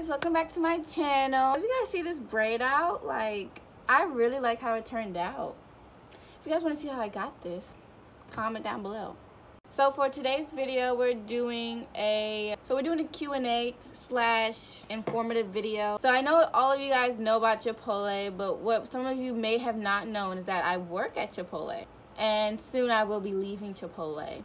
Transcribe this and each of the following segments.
guys, welcome back to my channel. If you guys see this braid out, like, I really like how it turned out. If you guys want to see how I got this, comment down below. So for today's video, we're doing a Q&A / informative video. So I know all of you guys know about Chipotle, but what some of you may have not known is that I work at Chipotle, and soon I will be leaving Chipotle.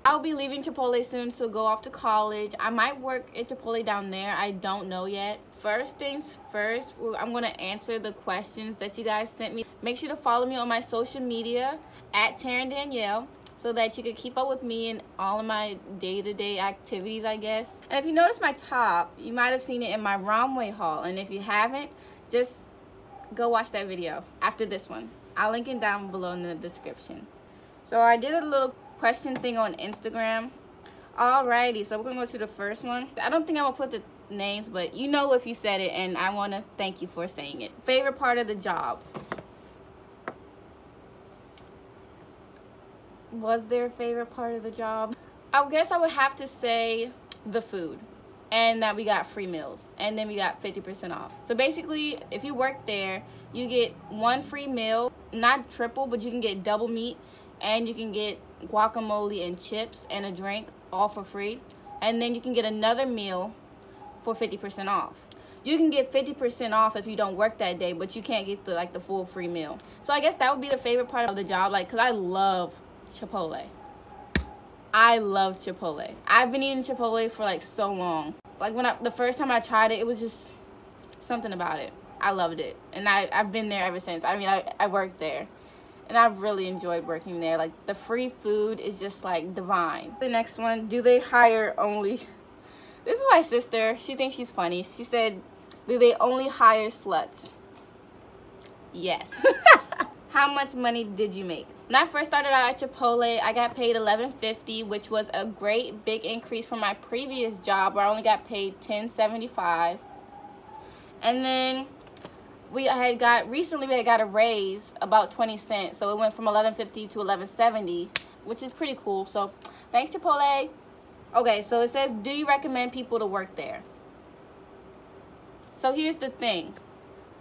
I'll be leaving Chipotle soon to go off to college. I might work at Chipotle down there. I don't know yet. First things first, I'm going to answer the questions that you guys sent me. Make sure to follow me on my social media at Taryn Danielle, so that you can keep up with me and all of my day-to-day activities, I guess. And if you notice my top, you might have seen it in my runway haul. And if you haven't, just go watch that video after this one. I'll link it down below in the description. So I did a little question thing on Instagram. Alrighty, so we're gonna go to the first one. I don't think I'm gonna put the names, but you know if you said it, and I want to thank you for saying it. Favorite part of the job? Was there a favorite part of the job? I guess I would have to say the food, and that we got free meals, and then we got 50% off. So basically, if you work there, you get one free meal, not triple, but you can get double meat, and you can get guacamole and chips and a drink, all for free. And then you can get another meal for 50% off. You can get 50% off if you don't work that day, but you can't get the full free meal. So I guess that would be the favorite part of the job, cause I love Chipotle. I love Chipotle. I've been eating Chipotle for so long. The first time I tried it, it was just something about it. I loved it, and I've been there ever since. I mean, I worked there, and I've really enjoyed working there. The free food is just divine. The next one, do they hire only? This is my sister. She thinks she's funny. She said, do they only hire sluts? Yes. How much money did you make? When I first started out at Chipotle, I got paid $11.50, which was a great big increase from my previous job where I only got paid $10.75. And then recently we had got a raise about 20 cents, so it went from $11.50 to $11.70, which is pretty cool. So thanks, Chipotle. Okay, so it says, do you recommend people to work there? So here's the thing.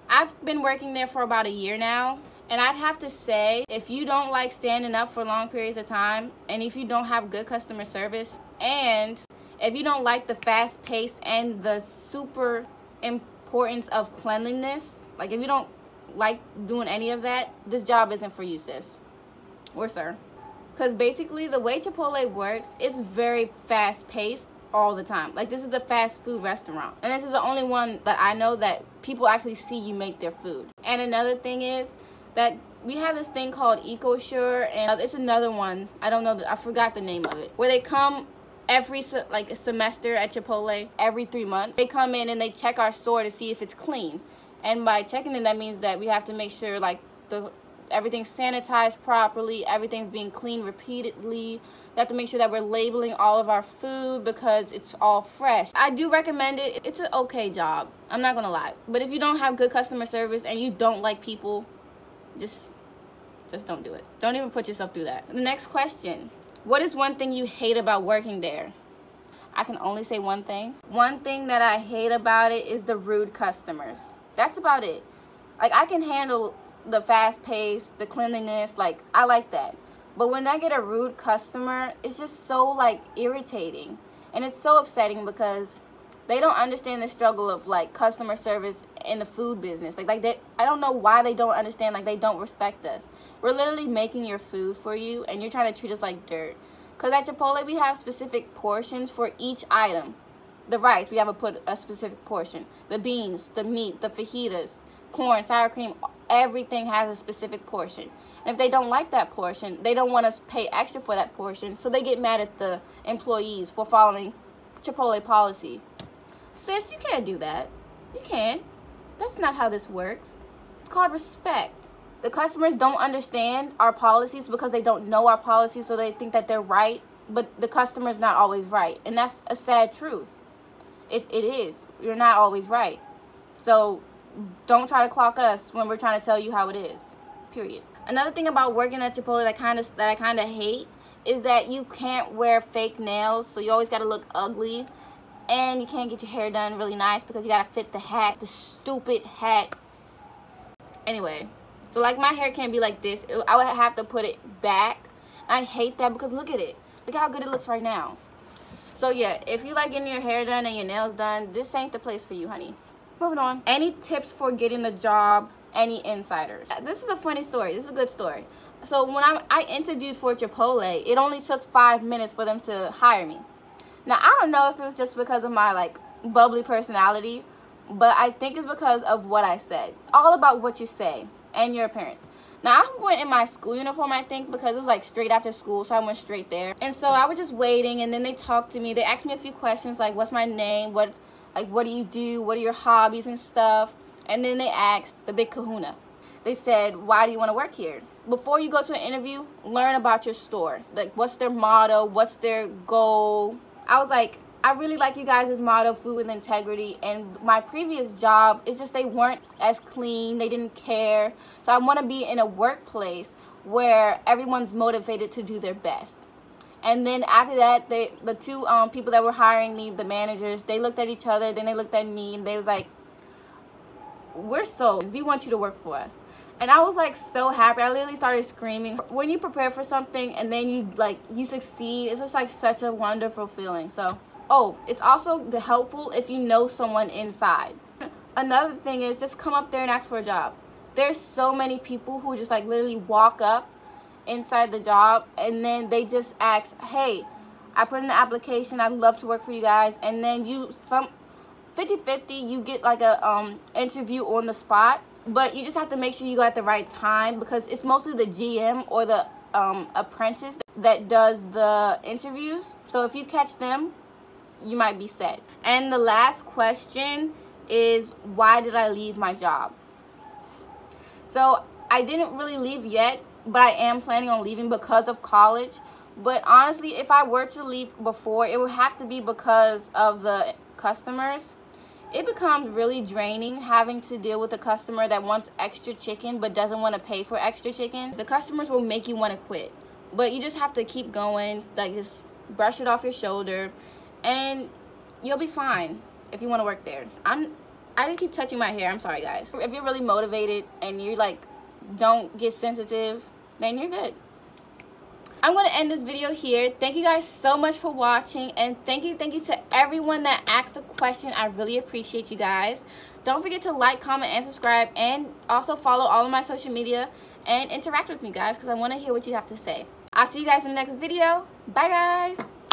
I've been working there for about a year now, and I'd have to say, if you don't like standing up for long periods of time, and if you don't have good customer service, and if you don't like the fast pace and the super importance of cleanliness, if you don't like doing any of that, this job isn't for you, sis or sir. Because basically the way Chipotle works, it's very fast paced all the time. This is a fast food restaurant, and this is the only one that I know that people actually see you make their food. And another thing is that we have this thing called EcoSure, and it's another one, I don't know, I forgot the name of it, where they come every a semester at Chipotle, every 3 months. They come in and they check our store to see if it's clean. And by checking it, that means that we have to make sure everything's sanitized properly, everything's being cleaned repeatedly. We have to make sure that we're labeling all of our food because it's all fresh. I do recommend it. It's an okay job, I'm not gonna lie. But if you don't have good customer service and you don't like people, just don't do it. Don't even put yourself through that. The next question, what is one thing you hate about working there? I can only say one thing. One thing that I hate about it is the rude customers. That's about it. I can handle the fast pace, the cleanliness, I like that. But when I get a rude customer, it's just so irritating. And it's so upsetting because they don't understand the struggle of customer service in the food business. I don't know why they don't understand, they don't respect us. We're literally making your food for you, and you're trying to treat us like dirt. Because at Chipotle, we have specific portions for each item. The rice, we have a specific portion. The beans, the meat, the fajitas, corn, sour cream, everything has a specific portion. And if they don't like that portion, they don't want us to pay extra for that portion, so they get mad at the employees for following Chipotle policy. Sis, you can't do that. You can't. That's not how this works. It's called respect. The customers don't understand our policies because they don't know our policies, so they think that they're right, but the customer's not always right. And that's a sad truth. It is. You're not always right. So don't try to clock us when we're trying to tell you how it is. Period. Another thing about working at Chipotle that I kind of hate is that you can't wear fake nails, so you always got to look ugly. And you can't get your hair done really nice because you gotta fit the hat, the stupid hat. Anyway, so like my hair can't be like this. I would have to put it back. I hate that because look at it. Look at how good it looks right now. So yeah, if you like getting your hair done and your nails done, this ain't the place for you, honey. Moving on. Any tips for getting the job? Any insiders? This is a funny story. This is a good story. So when I interviewed for Chipotle, it only took 5 minutes for them to hire me. Now, I don't know if it was just because of my, like, bubbly personality, but I think it's because of what I said. All about what you say and your appearance. Now, I went in my school uniform, I think, because it was, like, straight after school, so I went straight there. And so I was just waiting, and then they talked to me. They asked me a few questions, like, what's my name? What do you do? What are your hobbies and stuff? And then they asked the big kahuna. They said, why do you want to work here? Before you go to an interview, learn about your store. Like, what's their motto? What's their goal? I was like, I really like you guys' motto, food with integrity. And my previous job, it's just they weren't as clean. They didn't care. So I want to be in a workplace where everyone's motivated to do their best. And then after that, the two people that were hiring me, the managers, they looked at each other. Then they looked at me, and they was like, we're sold. We want you to work for us. And I was like so happy. I literally started screaming. When you prepare for something and then you succeed, it's just like such a wonderful feeling. So, oh, it's also helpful if you know someone inside. Another thing is just come up there and ask for a job. There's so many people who just like literally walk up inside the job and then they just ask, hey, I put in the application. I'd love to work for you guys. And then 50-50, you get like a interview on the spot. But you just have to make sure you go at the right time because it's mostly the GM or the apprentice that does the interviews. So if you catch them, you might be set. And the last question is, why did I leave my job? So I didn't really leave yet, but I am planning on leaving because of college. But honestly, if I were to leave before, it would have to be because of the customers. It becomes really draining having to deal with a customer that wants extra chicken but doesn't want to pay for extra chicken. The customers will make you want to quit. But you just have to keep going, like just brush it off your shoulder, and you'll be fine if you want to work there. I just keep touching my hair. I'm sorry, guys. If you're really motivated and you like don't get sensitive, then you're good. I'm going to end this video here. Thank you guys so much for watching, and thank you to everyone that asked a question. I really appreciate you guys. Don't forget to like, comment, and subscribe, and also follow all of my social media and interact with me, guys, because I want to hear what you have to say. I'll see you guys in the next video. Bye, guys.